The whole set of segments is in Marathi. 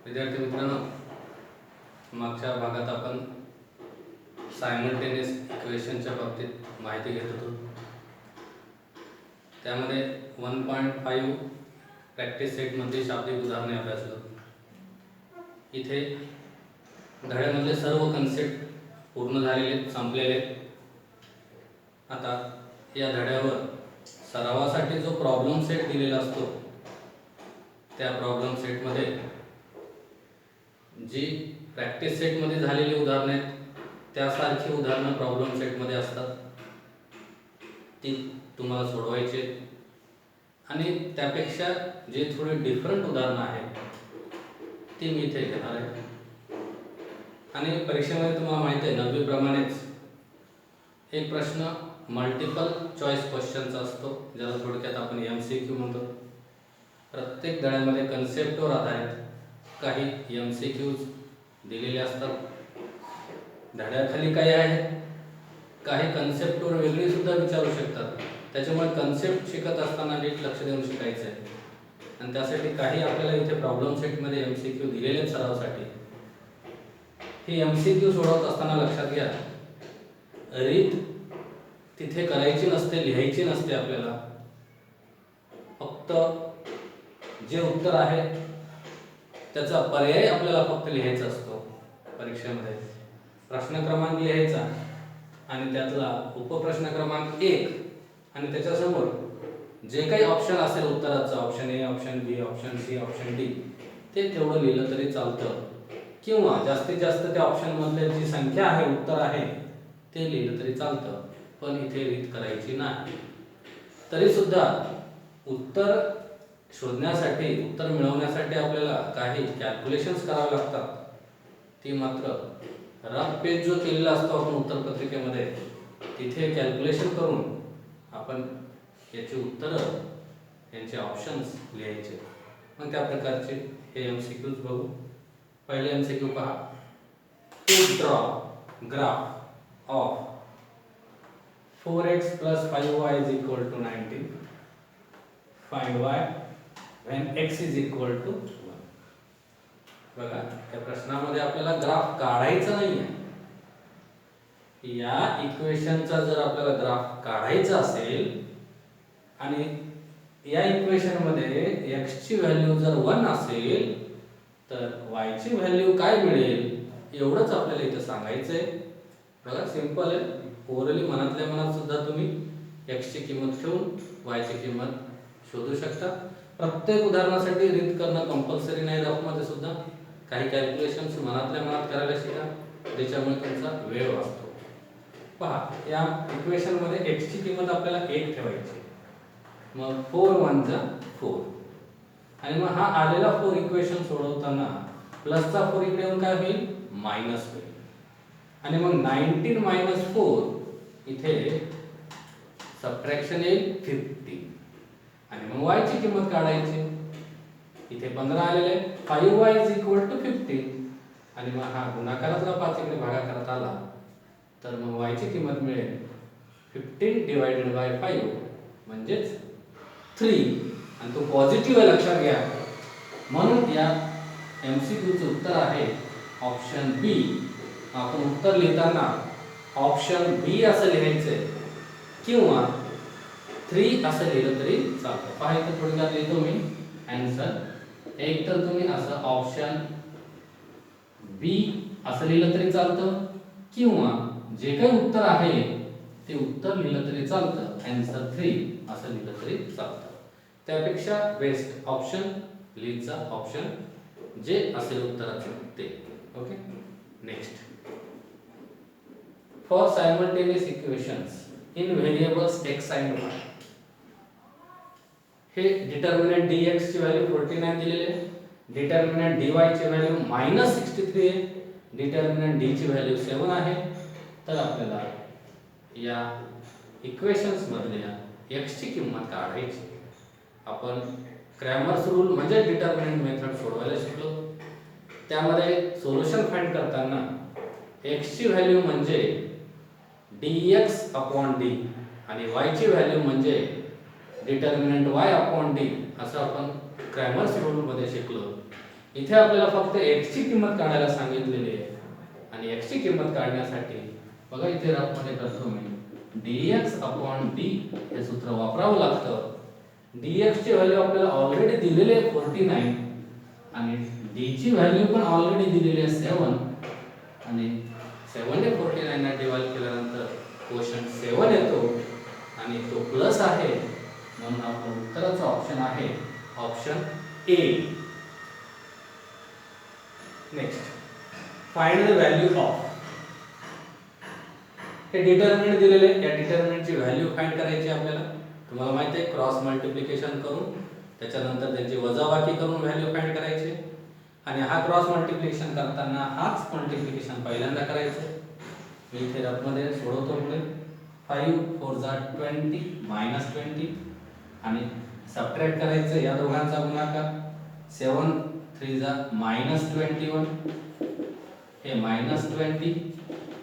विद्यार्थी मित्रांनो, मागच्या भागात आपण सायमल्टेनियस इक्वेशनच्या बाबतीत माहिती घेत होतो. त्यामध्ये 1.5 प्रॅक्टिस सेटमध्ये शाब्दिक उदाहरणे अभ्यासलो. इथे धड्यामधले सर्व कन्सेप्ट पूर्ण झालेले, संपलेले. आता या धड्यावर सरावासाठी जो प्रॉब्लेम सेट दिलेला असतो, त्या प्रॉब्लेम सेटमध्ये जी प्रॅक्टिस सेटमध्ये झालेली उदाहरणे आहेत त्यासारखी उदाहरणं प्रॉब्लेम सेटमध्ये असतात. ती तुम्हाला सोडवायची आणि त्यापेक्षा जे थोडे डिफरंट उदाहरणं आहेत ती मी इथे घेणार आहे. आणि परीक्षेमध्ये तुम्हाला माहिती आहे 90 प्रमाणेच एक प्रश्न मल्टिपल चॉईस क्वेश्चनचा असतो, ज्याला थोडक्यात आपण MCQ म्हणतो. प्रत्येक धड्यामध्ये कन्सेप्टवर आधारित काही MCQs दिलेले असतात. धड्याखाली काही आहे, काही कन्सेप्टवर वेगळी सुद्धा विचारू शकतात. त्याच्यामुळे कन्सेप्ट शिकत असताना नीट लक्ष देऊन शिकायचं आहे. आणि त्यासाठी काही आपल्याला इथे प्रॉब्लेम सेटमध्ये MCQ दिलेले आहेत सरावासाठी. ही MCQ सोडवत असताना लक्षात घ्या, रीत तिथे करायची नसते, लिहायची नसते. आपल्याला फक्त जे उत्तर आहे त्याचा पर्याय आपल्याला फक्त लिहायचा असतो. परीक्षेमध्ये प्रश्न क्रमांक लिहायचा आणि त्यातला उपप्रश्न क्रमांक 1 आणि त्याच्यासमोर जे काही ऑप्शन असेल उत्तराचं, option A, option B, option C, option D, ते तेवढं लिहिलं तरी चालतं. किंवा जास्तीत जास्त त्या ऑप्शनमधले जी संख्या आहे, उत्तर आहे, ते लिहिलं तरी चालतं. पण इथे रीत करायची नाही. तरी सुद्धा उत्तर शोधण्यासाठी, उत्तर मिळवण्यासाठी आपल्याला काही कॅल्क्युलेशन्स करावे लागतात. ती मात्र रफ पेज जो केलेला असतो आपण उत्तरपत्रिकेमध्ये, तिथे कॅल्क्युलेशन करून आपण याची उत्तरं, यांचे ऑप्शन्स लिहायचे. मग त्या प्रकारचे हे MCQs बघू. पहिले MCQ पहा. To draw graph of 4x plus 5y is equal to 19. Find y when x is equal to 1. बघा, या प्रश्नामध्ये आपल्याला ग्राफ काढायचा नाहीये. या इक्वेशनचा जर आपल्याला ग्राफ काढायचा असेल आणि या इक्वेशन मध्ये x ची व्हॅल्यू जर 1 असेल तर y ची व्हॅल्यू काय मिळेल एवढंच आपल्याला इथे सांगायचंय. बघा, सिंपल आहे. ओरली मनातल्या मनात सुद्धा तुम्ही x ची किंमत ठेवून y ची किंमत शोधू शकता. प्रत्येक उदाहरणासाठी रीत करणं कंपल्सरी नाही. रफ मध्ये सुद्धा काही कॅल्क्युलेशन्स मनातल्या मनात करायला शिका, त्याच्यामुळे तुमचा वेळ वाचतो. पहा, या इक्वेशन मध्ये x ची किंमत आपल्याला 1 ठेवायची. मग 4 1 जा 4 आणि मग हा आलेला 4 इक्वेशन सोडवताना प्लसचा 4 इकडे येऊन काय होईल, मायनस होईल. आणि मग 19 - 4 इथे सबट्रॅक्शन येईल 50 आणि मग y ची किंमत काढायची. इथे 15 आलेले, 5y = 50 आणि मग हा गुणाकारातला 5 इकडे भागाकारात आला तर मग y ची किंमत मिळेल 15 / 5 म्हणजेच 3 आणि तो पॉझिटिव्ह आहे, लक्षात घ्या. म्हणून या MCQचं उत्तर आहे ऑप्शन B. आपण उत्तर लिहिताना ऑप्शन B असं लिहायचंय किंवा 3 असं लिहिलं तरी चालतं. पहा, इथं थोडक्यात लिहितो मी आन्सर. एक तर तुम्ही असं ऑप्शन B असं लिहिलं तरी चालतं किंवा जे काही उत्तर आहे ते उत्तर लिहिलं तरी चालतं. आन्सर 3 असं लिहिलं तरी चालतं. त्यापेक्षा बेस्ट ऑप्शन लिहिचा ऑप्शन जे असेल उत्तराचं ते. Okay, next. For simultaneous equations in variables x and y, हे डिटर्मिनंट dx ची व्हॅल्यू 49 दिलेली आहे, डिटर्मिनंट dy ची व्हॅल्यू -63 आहे, डिटर्मिनंट d ची व्हॅल्यू 7 आहे. तर आपल्याला या इक्वेशन्स मधल्या x ची किंमत काढायची. आपण क्रॅमर्स रूल म्हणजे डिटर्मिनंट मेथड सोडवायला शिकलो. त्यामध्ये सोल्युशन फाइंड करताना x ची व्हॅल्यू म्हणजे dx/d आणि y ची व्हॅल्यू म्हणजे डिटर्मिनंट y/d असं आपण क्रॅमर्स रूल मध्ये शिकलो. इथे आपल्याला फक्त x ची किंमत काढायला सांगितलेली आहे आणि x ची किंमत काढण्यासाठी बघा इथे रफमध्ये करतो मी dx अपॉन d हे सूत्र वापरावं लागतं. dx ची व्हॅल्यू आपल्याला ऑलरेडी दिलेली आहे 49 आणि d ची व्हॅल्यू पण ऑलरेडी दिलेली आहे 7 आणि 7 ने 49 ने डिवाइड केल्यानंतर क्वोशंट 7 येतो आणि तो प्लस आहे म्हणून आपलं उत्तराचा ऑप्शन आहे option A. Next find the value of. हे डिटर्मिनंट दिलेले आहे, या डिटर्मिनंटची व्हॅल्यू फाइंड करायची आपल्याला. तुम्हाला माहिती आहे क्रॉस मल्टिप्लिकेशन करून त्याच्यानंतर त्याची वजाबाकी करून व्हॅल्यू फाइंड करायची आणि हा क्रॉस मल्टिप्लिकेशन करताना हाच मल्टिप्लिकेशन पहिल्यांदा करायचं. मी इथे रफमध्ये सोडवतो पुढे 5 4 जा 20 -20 आणि सबट्रॅक्ट करायचं या दोघांचा गुणाकार 7 3 जा -21 हे -20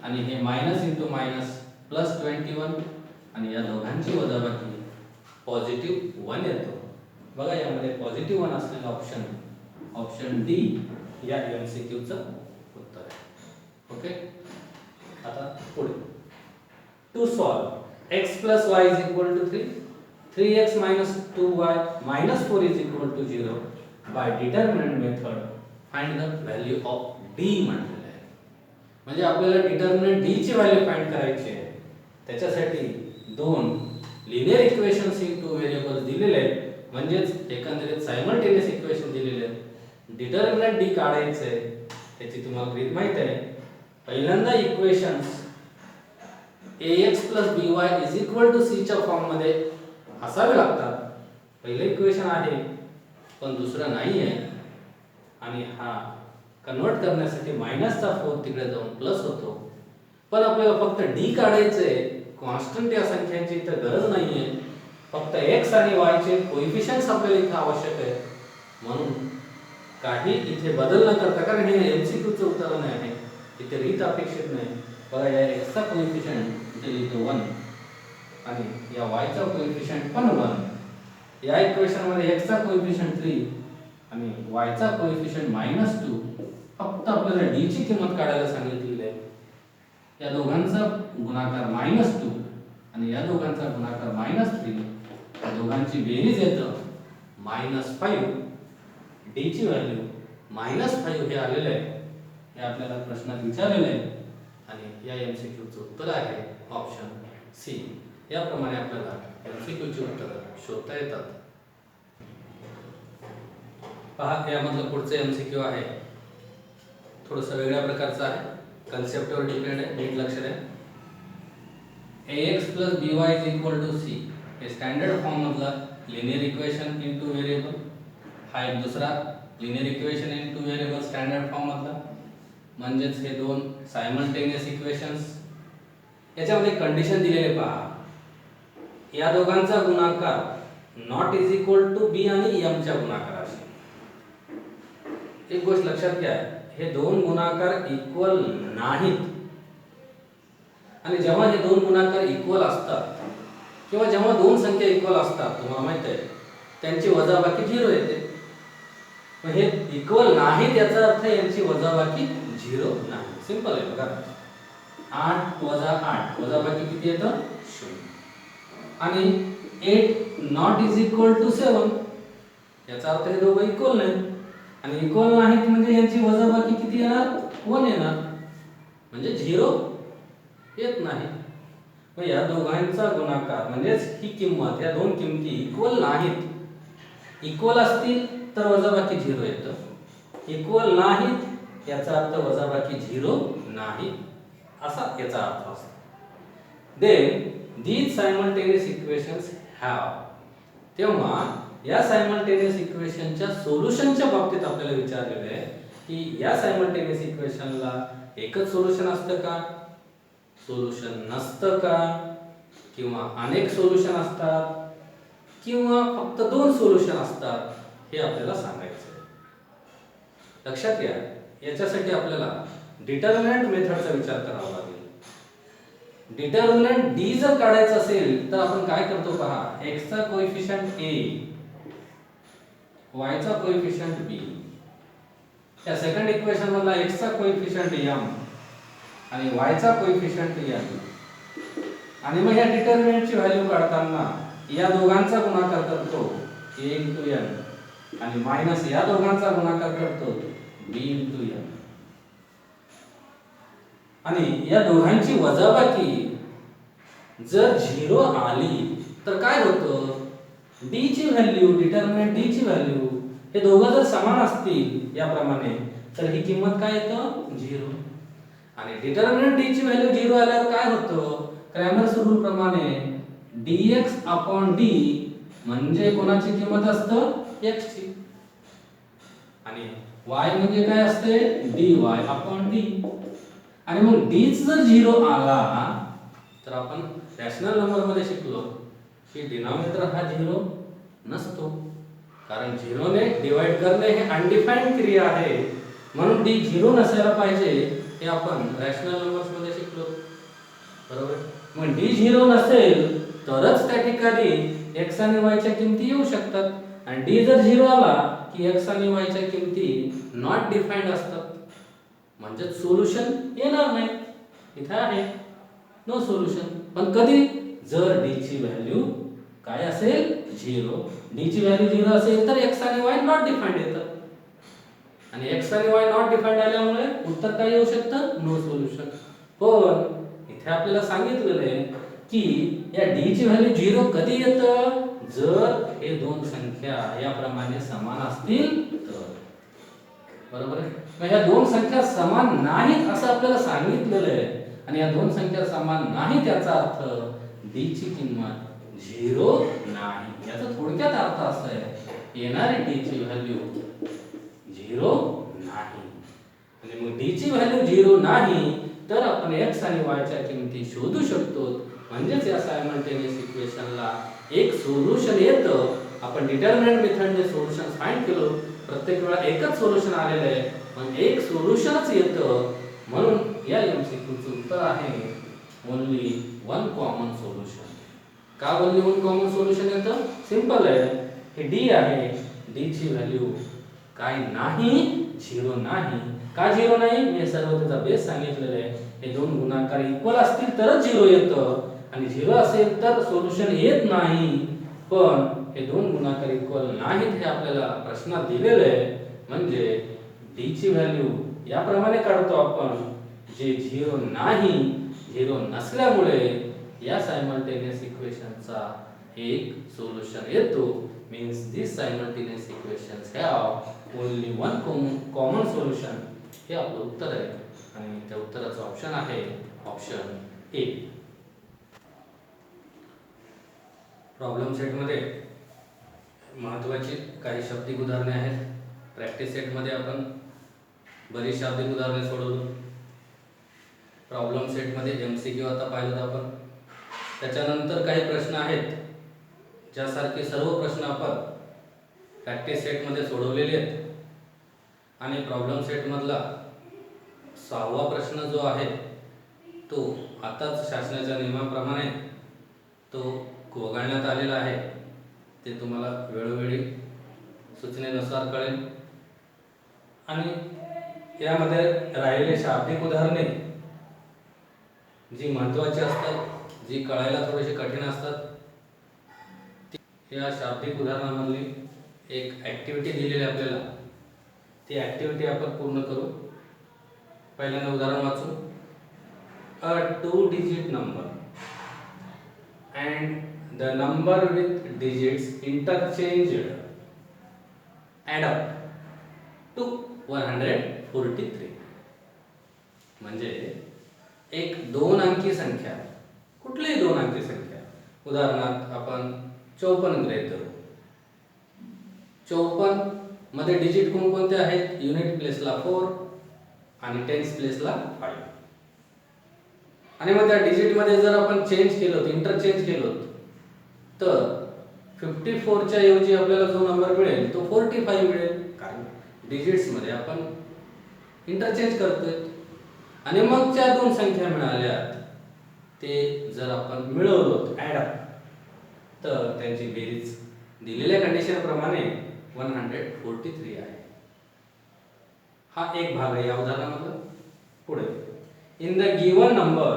आणि हे मायनस इंटू मायनस प्लस 21 आणि या दोघांची वजाबाकी पॉझिटिव्ह 1 येतो. बघा यामध्ये पॉझिटिव्ह 1 असलेला ऑप्शन डी या एमसीक्यू चं उत्तर आहे. ओके, आता पुढे to solve x + y = 3 3x - 2y - 4 = 0 by determinant method find the value of d म्हटलेलं आहे. म्हणजे आपल्याला डिटर्मिनंट d ची व्हॅल्यू फाइंड करायची आहे. त्याच्यासाठी दोन linear equations in two variables दिलेले आहेत म्हणजेच एकंदरीत सायमल्टेनियस इक्वेशन दिलेले आहेत. डिटर्मिनंट d काढायचं आहे त्याची तुम्हाला रीत माहित आहे. पहिल्यांदा इक्वेशन्स ax + by = c च्या फॉर्म मध्ये असावे लागतात. पहिलं इक्वेशन आहे पण दुसरं नाही आहे आणि हा कन्वर्ट करण्यासाठी मायनसचा 4 तिकडे जाऊन प्लस होतो. पण आपल्याला फक्त d काढायचे आहे. कॉन्स्टंट या संख्यांची इथे गरज नाहीये. फक्त x आणि y चे कोएफिशिएंट्स आपल्याला इथे आवश्यक आहे. म्हणून काही इथे बदल न करता, कारण हे एमसीक्यू चं उत्तर आहे इथे रीत अपेक्षित नाही. बघा या x चा कोएफिशिएंट इथे लिहितो 1 आणि या y चा कोएफिशिएंट पण 1. या इक्वेशन मध्ये x चा कोएफिशिएंट 3 आणि y चा कोएफिशिएंट -2. फक्त आपल्याला d ची किंमत काढायला सांगितलेली आहे. या दोघांचा गुणाकार -2 आणि या दोघांचा गुणाकार -3. या दोघांची बेरीज येतं -5. d ची व्हॅल्यू -5 हे आलेले आहे. हे आपल्याला प्रश्नात विचारलेले आहे आणि या एमसीक्यू चं उत्तर आहे ऑप्शन सी. याप्रमाणे आपल्याला एमसीक्यू ची उत्तरं शोधता येतात. पहा यामधलं पुढचं एमसीक्यू आहे थोडंसं वेगळ्या प्रकारचं आहे. कन्सेप्टवर डिपेंड आहे, नीट लक्ष द्या. ax + by = c हे स्टँडर्ड फॉर्म मधला लिनियर इक्वेशन इनटू व्हेरिएबल. हा एक दुसरा linear equation into variable standard form मधला. म्हणजेच हे दोन सायमल्टेनियस इक्वेशन्स. याच्यामध्ये कंडिशन दिलेले पहा. या दोघांचा गुणाकार नॉट = b आणि m च्या गुणाकाराशी. एक गोष्ट लक्षात घ्या, हे दोन गुणाकार इक्वल नाहीत आणि जेव्हा हे दोन गुणाकार इक्वल असतात किंवा जेव्हा दोन संख्या इक्वल असतात तुम्हाला माहित आहे त्यांची वजाबाकी 0 येते. पण हे इक्वल नाहीत याचा अर्थ यांची वजाबाकी 0 नाही. सिंपल आहे. बघा 8 + 8 वजाबाकी किती येतं 0 आणि 8 नॉट = 7 याचा अर्थ हे दोघं इक्वल नाहीत आणि इक्वल नाहीत म्हणजे यांची वजाबाकी किती येणार 1 येणार म्हणजे 0 येत नाही. मग या दोघांचा गुणाकार म्हणजेच ही किंमत, या दोन किमती इक्वल नाहीत. इक्वल असतील तर वजाबाकी 0 येतं. इक्वल नाहीत याचा अर्थ वजाबाकी 0 नाही असा याचा अर्थ असतो. Then these simultaneous equations have. तेव्हा या सायमल्टेनियस इक्वेशनच्या सोल्युशनच्या बाबतीत आपल्याला विचारलेलं आहे की या सायमल्टेनियस इक्वेशनला एकच सोल्युशन असतं का, सोल्युशन नसतं का, किंवा अनेक सोल्युशन असतात किंवा फक्त दोन सोल्युशन असतात हे आपल्याला सांगायचं आहे. लक्षात घ्या याच्यासाठी आपल्याला डिटर्मिनंट मेथडचा विचार करावा लागेल. डिटर्मिनंट d जर काढायचं असेल तर आपण काय करतो पहा. x चा कोएफिशिएंट a, y चा कोएफिशिएंट b या सेकंड इक्वेशन मधला x चा कोएफिशियंट m आणि y चा कोएफिशियंट n आणि मग या डिटर्मिनंटची व्हॅल्यू काढताना या दोघांचा गुणाकार करतो a * n आणि मायनस या दोघांचा गुणाकार करतो b * n आणि या दोघांची वजाबाकी जर 0 आली तर काय होतं, d ची व्हॅल्यू, डिटर्मिनंट d ची व्हॅल्यू हे दोघं जर समान असतील याप्रमाणे तर ही किंमत काय येतं 0 आणि डिटर्मिनंट d ची व्हॅल्यू 0 आल्यावर काय होतं, क्रॅमर्स रूल प्रमाणे dx/d म्हणजे कोणाची किंमत असतं x ची आणि y म्हणजे काय असते dy/d आणि मग d जर 0 आला तर आपण रॅशनल नंबर मध्ये शिकलो की डिनॉमिनेटर हा 0 नसतो, कारण 0 ने डिवाइड करणे हे अनडिफाइंड क्रिया आहे, म्हणून d 0 नसायला पाहिजे हे आपण रॅशनल नंबर्स मध्ये शिकलो, बरोबर. मग d 0 नसेल तरच त्या ठिकाणी x आणि y च्या किमती येऊ शकतात आणि d जर 0 आला की x आणि y च्या किमती नॉट डिफाइंड असतात, म्हणजे सोल्युशन येणार नाही. इथे आहे नो सोल्युशन. पण कधी, जर d ची व्हॅल्यू काय असेल 0, d ची व्हॅल्यू 0 असेल तर x आणि y नॉट डिफाइंड येतात आणि x आणि y नॉट डिफाइंड आल्यामुळे उत्तर काय येऊ शकतं, नो सोल्युशन. पण इथे आपल्याला सांगितलेलं आहे की या d ची व्हॅल्यू 0 कधी येतं, जर हे दोन संख्या याप्रमाणे समान असतील तर, बरोबर आहे. मग ह्या दोन संख्या समान नाहीत असं आपल्याला सांगितलेलं आहे आणि या दोन संख्या समान नाहीत याचा अर्थ d ची किंमत 0 नाही. याचा थोडक्यात अर्थ असा आहे, येणारी d ची व्हॅल्यू 0 नाही आणि मग d ची व्हॅल्यू 0 नाही तर आपण x आणि y च्या किमती शोधू शकतो, म्हणजेच या सायमल्टेनियस इक्वेशनला एक सोल्युशन येतं. आपण डिटर्मिनंट मेथडने सोल्युशन फाइंड केलं, प्रत्येक वेळा एकच सोल्युशन आलेलं आहे, पण एक सोल्युशनच येतं, म्हणून या एमसीक्यूचं उत्तर आहे ओन्ली वन कॉमन सोल्युशन. का ओन्ली वन कॉमन सोल्युशन येतं, सिंपल आहे, हे d आहे, d ची व्हॅल्यू काय नाही 0 नाही. का 0 नाही, मी सर्व त्याचा बेस सांगितलेला आहे. हे दोन गुणाकार इक्वल असतील तरच 0 येतं आणि 0 असेल तर सोल्युशन येत नाही. पण हे दोन गुणाकार इक्वल नाहीत हे आपल्याला प्रश्नात दिलेलं आहे, म्हणजे d ची व्हॅल्यू याप्रमाणे काढतो आपण, जे 0 नाही, 0 नसल्यामुळे या सायमल्टेनियस इक्वेशनचा एक सोल्युशन येतो. Means this simultaneous equations have only one common solution. हे आपलं उत्तर आहे आणि त्या उत्तराचं ऑप्शन आहे ऑप्शन ए. प्रॉब्लेम सेटमध्ये महत्त्वाची काही शाब्दिक उदाहरणे आहेत. प्रॅक्टिस सेटमध्ये आपण बरीच शाब्दिक उदाहरणे सोडवली. प्रॉब्लेम सेटमध्ये एमसीक्यू आता पाहिलं आपण. त्याच्यानंतर काही प्रश्न आहेत ज्यासारखे सर्व प्रश्न आपण प्रॅक्टिस सेटमध्ये सोडवलेले आहेत आणि प्रॉब्लेम सेटमधला 6वा प्रश्न जो आहे तो आताच शासनाच्या नियमाप्रमाणे तो वगळण्यात आलेला आहे. ते तुम्हाला वेळोवेळी सूचनेनुसार कळेल आणि यामध्ये राहिलेले शाब्दिक उदाहरणे जी महत्त्वाची असतात, जी कळायला थोडीशी कठीण असतात, या शाब्दिक उदाहरणामधली एक ॲक्टिव्हिटी दिलेली आपल्याला, ती ॲक्टिव्हिटी आपण पूर्ण करू. पहिल्यांदा उदाहरण वाचू. अ 2 digit number and the number with digits interchanged add up to 143. म्हणजे एक 2 अंकी संख्या, कुठलीही 2 अंकी संख्या, उदाहरणार्थ आपण 54 गृहीत धरू. 54 मध्ये डिजिट कोणकोणते आहेत, युनिट प्लेसला 4 आणि टेन्स प्लेसला 5. आणि मग त्या डिजिट मध्ये जर आपण चेंज केलं, इंटरचेंज केलं, तर 54 च्या ऐवजी आपल्याला जो नंबर मिळेल तो 45 मिळेल, कारण डिजिट्स मध्ये आपण इंटरचेंज करतोय. आणि मग ज्या दोन संख्या मिळाल्यात ते जर आपण मिळवलो ऍड अप, तर त्यांची बेरीज दिलेल्या कंडिशन प्रमाणे 143 आहे. हा एक भाग आहे या उदाहरणामधला. पुढे in the given number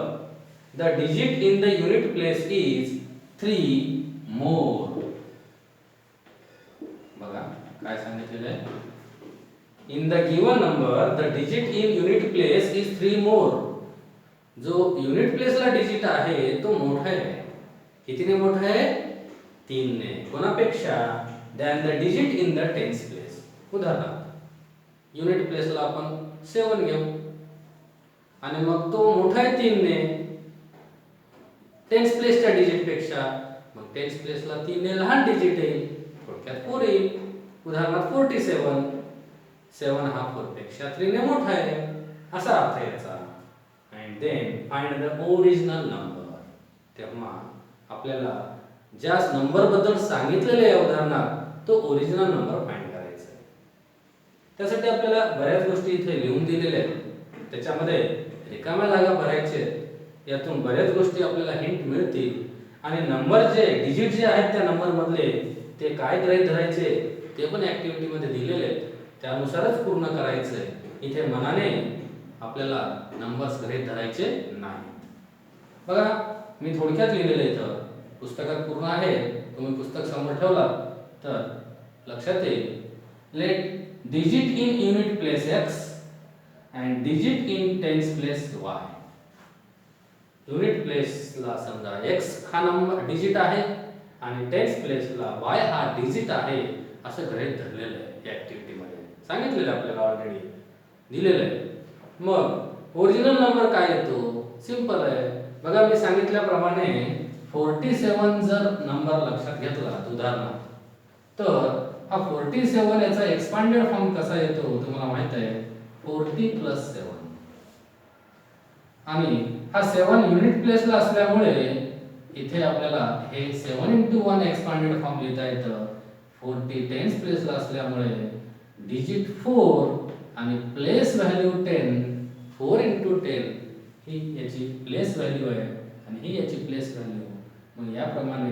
the digit in the unit place is 3 मोर. बघा काय सांगितलेलं आहे. In the given number the digit in unit place is 3 मोर. जो युनिट प्लेसला डिजिट आहे तो मोठा आहे. कितीने मोठा आहे? 3 ने. कोणापेक्षा? Than the digit in the tens place. उदाहरणार्थ युनिट प्लेसला आपण 7 घेऊ आणि मग तो मोठा आहे 3 ने टेन्स प्लेसच्या डिजिट पेक्षा. मग टेन्स प्लेसला 3 ने लहान डिजिट येईल, थोडक्यात 4 येईल. उदाहरणार्थ 47. 7 हा 4 पेक्षा 3 ने मोठा आहे असा अर्थ याचा. And then find the original number. तेव्हा आपल्याला ज्या नंबर बद्दल सांगितलेले आहे उदाहरणार्थ तो ओरिजिनल नंबर फाइंड करायचा आहे. त्यासाठी आपल्याला बऱ्याच गोष्टी इथे लिहून दिलेल्या आहेत. त्याच्यामध्ये रिकाम्या जागा भरायचे आहेत. यातून बऱ्याच गोष्टी आपल्याला हिंट मिळतील आणि नंबर जे डिजिट जे आहेत त्या नंबर मधले ते काय गृहीत धरायचे ते पण ऍक्टिव्हिटी मध्ये दिलेले आहेत. त्यानुसारच पूर्ण करायचं आहे. इथे मनाने आपल्याला नंबर्स गृहीत धरायचे नाहीत. बघा मी थोडक्यात लिहिलेलं इथं पुस्तकात पूर्ण आहे. तुम्ही पुस्तक समोर ठेवला तर लक्षात येईल. Let digit in unit place x and digit in tens place y. Unit प्लेसला समजा x हा नंबर डिजिट आहे आणि टेन्स प्लेसला y हा डिजिट आहे असं गृहीत धरलेलं आहे. ऍक्टिव्हिटी मध्ये सांगितलेलं आपल्याला ऑलरेडी दिलेलं आहे. मग ओरिजिनल नंबर काय येतो? सिंपल आहे. बघा मी सांगितल्याप्रमाणे 47 जर नंबर लक्षात घेतला उदाहरणार्थ तर हा 47 याचा एक्सपांडेड फॉर्म कसा येतो तुम्हाला माहित आहे. 40 + 7 आणि हा 7 युनिट प्लेसला असल्यामुळे इथे आपल्याला हे 7 × 1 एक्सपांडेड फॉर्म लिहिता येतं. 40 टेन्स प्लेसला असल्यामुळे डिजिट 4 आणि प्लेस व्हॅल्यू 10. 4 × 10 ही याची प्लेस व्हॅल्यू आहे आणि ही याची प्लेस व्हॅल्यू. मग याप्रमाणे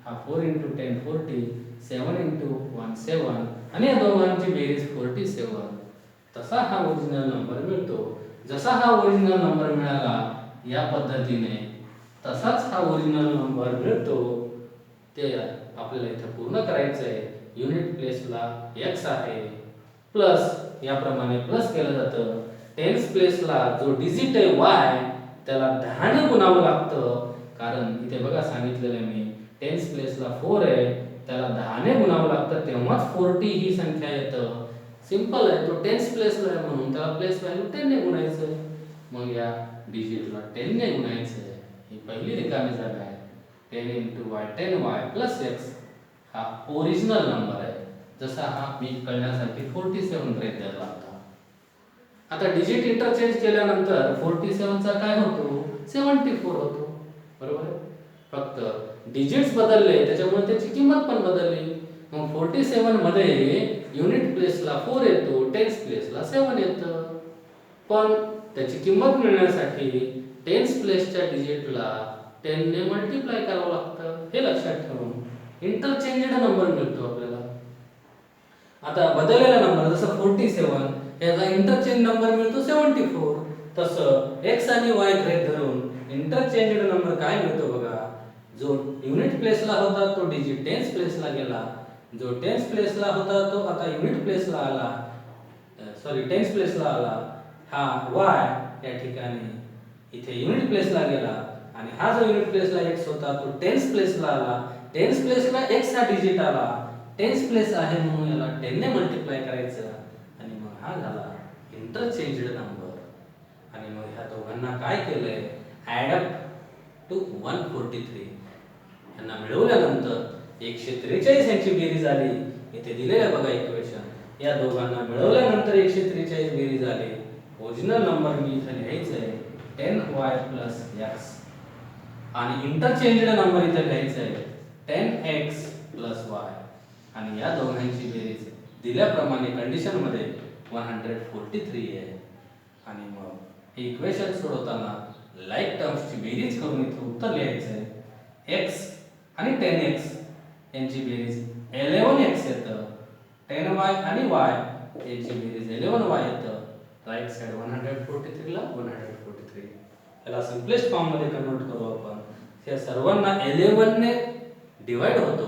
हा 4 × 10 40, 7 × 1 7 आणि या दोघांची बेरीज 47. तसा हा ओरिजिनल नंबर मिळतो. जसा हा ओरिजिनल नंबर मिळाला या पद्धतीने तसाच हा ओरिजिनल नंबर मिळतो. ते आपल्याला इथे पूर्ण करायचं आहे. युनिट प्लेसला x आहे प्लस याप्रमाणे प्लस केलं जातं. टेन्स प्लेसला जो डिजिट आहे y त्याला 10 ने गुणावं लागतं. कारण इथे बघा सांगितलेलं आहे मी टेन्स प्लेसला 4 आहे त्याला 10 ने गुणावं लागतं तेव्हाच 40 ही संख्या येतं. सिंपल आहे. तो टेन्स प्लेसला आहे म्हणून त्याला प्लेस व्हॅल्यू 10 ने गुणायचं. मग या डिजिटला 10 ने गुणायचं. ही पहिली रिकामी जागा आहे. 10 × y 10y + x हा ओरिजिनल नंबर आहे. जसा हा मी कळण्यासाठी 47 गृहीत धरला होता. आता डिजिट इंटरचेंज केल्यानंतर 47 चा काय होतो? 74 होतो. बरोबर आहे. फक्त डिजिट्स बदलले त्याच्यामुळे त्याची किंमत पण बदलली. मग 47 मध्ये युनिट प्लेसला 4 येतो, टेन्स प्लेसला 7 येतं. पण त्याची किंमत मिळण्यासाठी टेन्स प्लेसच्या डिजिटला 10 ने मल्टिप्लाय करावं लागतं. हे लक्षात ठेवून इंटरचेंज्ड नंबर मिळतो आपल्याला. आता बदललेला नंबर जसं 47 याचा इंटरचेंज नंबर मिळतो 74. तसं x आणि y गृहीत धरून इंटरचेंज्ड नंबर काय मिळतो बघा. जो युनिट प्लेसला होता तो डिजिट टेन्स प्लेसला गेला. जो टेन्स प्लेसला होता तो आता युनिट प्लेसला आला. टेन्स प्लेसला आला. हा y या ठिकाणी इथे युनिट प्लेसला गेला आणि हा जो युनिट प्लेसला x होता तो टेन्स प्लेसला आला. टेन्स प्लेसला x हा डिजिट आला. टेन्स प्लेस आहे म्हणून याला 10 ने मल्टिप्लाय करायचं आणि मग हा झाला इंटरचेंज्ड नंबर. आणि मग ह्या दोघांना काय केलंय ऍड अप टू 143. यांना मिळवल्यानंतर 143 यांची बेरीज आली. इथे दिलेलं आहे बघा इक्वेशन. या दोघांना मिळवल्यानंतर 143 बेरीज आली. ओरिजिनल नंबर मी इथे लिहायचं आहे 10y + x आणि इंटरचेंज्ड नंबर इथे लिहायचं आहे 10x + y आणि या दोघांची बेरीज दिल्याप्रमाणे कंडिशन मध्ये 143 आहे. आणि मग हे इक्वेशन सोडवताना लाईक टर्म्सची बेरीज करून इथे उत्तर लिहायचं आहे. x आणि 10x यांची बेरीज 11x येतं. 10y आणि y यांची बेरीज 11y येतं. राईट साइड 143 ला 143. याला सिम्पलेस्ट फॉर्म मध्ये कन्वर्ट करू आपण. या सर्वांना 11 ने डिवाइड होतो.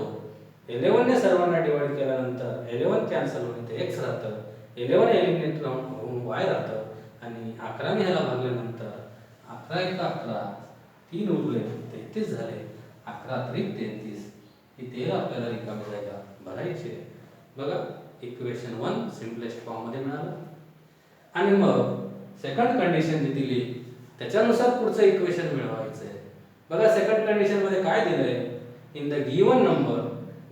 11 ने सर्वांना डिवाइड केल्यानंतर 11 कॅन्सल होऊन इथे x राहतं. 11 एलिमिनेट होऊन y राहतं आणि 11 ने ह्याला भागल्यानंतर 11 एक 11 3 उरले 33 झाले. 11 त्रिक 33. इथे आपल्याला रिकामी जागा भरायची आहे. बघा इक्वेशन 1 सिम्पलेस्ट फॉर्म मध्ये मिळालं. आणि मग सेकंड कंडिशन जी दिली त्याच्यानुसार पुढचं इक्वेशन मिळवायचं आहे. बघा सेकंड कंडिशन मध्ये काय दिलंय, in the given number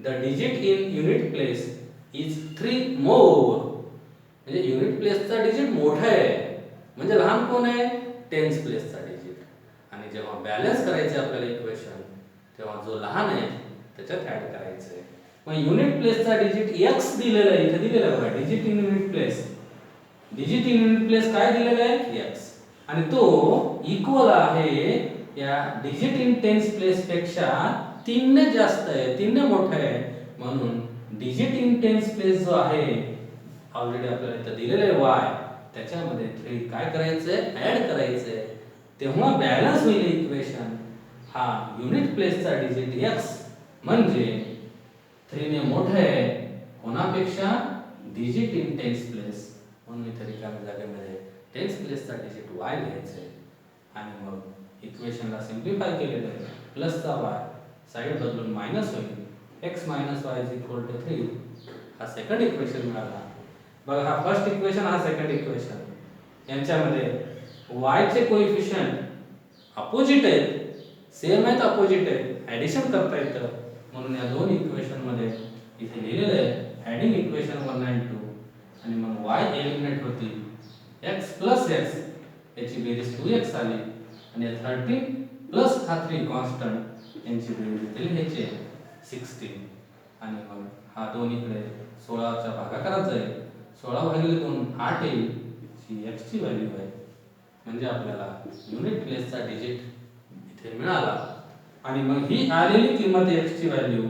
the digit in unit place is 3 मोर. म्हणजे युनिट प्लेसचा डिजिट मोठा आहे म्हणजे लहान कोण आहे, टेन्स प्लेसचा डिजिट. आणि जेव्हा बॅलन्स करायचे आपल्याला इक्वेशन तेव्हा जो लहान आहे त्याच्यात ऍड करायचं आहे. मग युनिट प्लेसचा डिजिट x दिलेला आहे, इथे दिलेला आहे बघा digit in unit place. Digit in unit place काय दिलेला आहे x आणि तो इक्वल आहे या डिजिट इन टेन्स प्लेस पेक्षा 3 ने जास्त आहे, 3 ने मोठा आहे. म्हणून डिजिट इन टेन्स प्लेस जो आहे ऑलरेडी आपल्याला इथे दिलेला आहे y, त्याच्यामध्ये 3 काय करायचंय ऍड करायचंय. तेव्हा बॅलन्स होईल इक्वेशन. हा युनिट प्लेसचा डिजिट x म्हणजे 3 ने मोठा आहे कोणापेक्षा, डिजिट इन टेन्स प्लेस. म्हणून इथे रिकाम्या जागेमध्ये टेन्स प्लेसचा डिजिट y घ्यायचा आहे. आणि मग इक्वेशनला सिम्प्लिफाय केलेलं आहे. प्लसचा y साइड बदलून मायनस होईल. x minus y is equal to 3. हा सेकंड इक्वेशन मिळाला. बघा हा फर्स्ट इक्वेशन हा सेकंड इक्वेशन. यांच्यामध्ये y चे कोएफिशिएंट अपोजिट आहेत, सेम आहेत अपोजिट आहेत, ऍडिशन करता येतं. म्हणून या दोन इक्वेशन मध्ये इथे लिहिलेलं आहे ऍडिंग इक्वेशन 1 आणि 2. आणि मग y एलिमिनेट होतील. x प्लस x याची बेरीज 2x आली आणि 13 प्लस हा 3 कॉन्स्टंट यांची बेरीज इथे लिहायची 16. आणि मग हा 2 इकडे 16 च्या भागाकारात जाईल. 16 भागिले 2 8 येईल. जी x ची व्हॅल्यू आहे. म्हणजे आपल्याला युनिट प्लेसचा डिजिट इथे मिळाला. आणि मग ही आलेली किंमत x ची व्हॅल्यू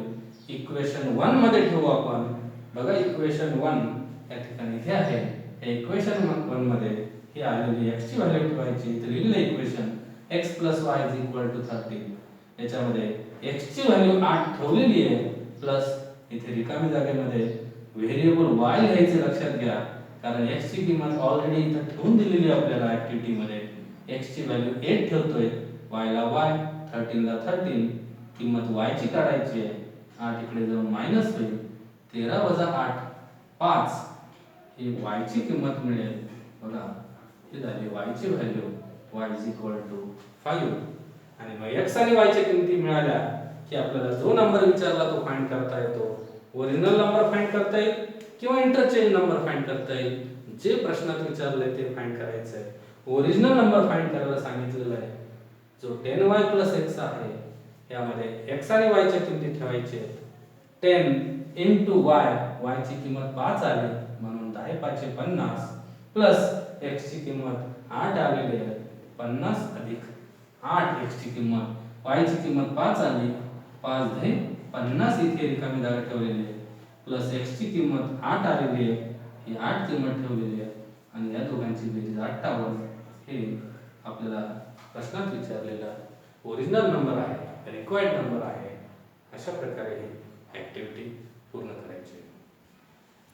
इक्वेशन 1 मध्ये ठेवू आपण. बघा इक्वेशन 1 या ठिकाणी इथे आहे. या इक्वेशन 1 मध्ये ही आलेली x ची व्हॅल्यू ठेवायची. इथे लिहिलेलं इक्वेशन x y 13. याच्यामध्ये x ची व्हॅल्यू 8 ठेवलेली आहे प्लस इथे रिकामी जागेमध्ये व्हेरिएबल y लिहायचे लक्षात घ्या. कारण x ची किंमत ऑलरेडी इथे ठेवून दिलेली आहे आपल्याला ऍक्टिव्हिटी मध्ये. x ची व्हॅल्यू 8 ठेवतोय, y ला y, 13 ला 13. किंमत y ची काढायची आहे. 8 इकडे जाऊन मायनस होईल. 13 वजा 8 5 ही y ची किंमत मिळेल. बघा ही झाली y ची value y is equal to 5. आणि मग x आणि y च्या किमती मिळाल्या की आपल्याला जो नंबर विचारला तो फाइंड करता येतो. ओरिजिनल नंबर फाइंड करता येईल किंवा इंटरचेंज नंबर फाइंड करता येईल. जे प्रश्नात विचारले ते फाइंड करायचं आहे. ओरिजिनल नंबर फाइंड करायला सांगितलेला आहे जो 10y x आहे. यामध्ये x आणि y च्या किमती ठेवायचे आहेत. 10 into y, y ची किंमत 5 आली म्हणून 10 5 50 प्लस x ची किंमत 8 आलेली आहे. 50 अधिक 8 x ची किंमत, y ची किंमत 5 आली. 5 10 50 इथे रिकामी जागा ठेवलेली आहे. प्लस x ची किंमत 8 आलेली आहे. ही 8 किंमत ठेवलेली आहे. आणि या दोघांची बेरीज 58 हे आपल्याला प्रश्नात विचारलेला ओरिजिनल नंबर आहे, रिक्वायर्ड नंबर आहे. अशा प्रकारे ही ऍक्टिव्हिटी पूर्ण करायची.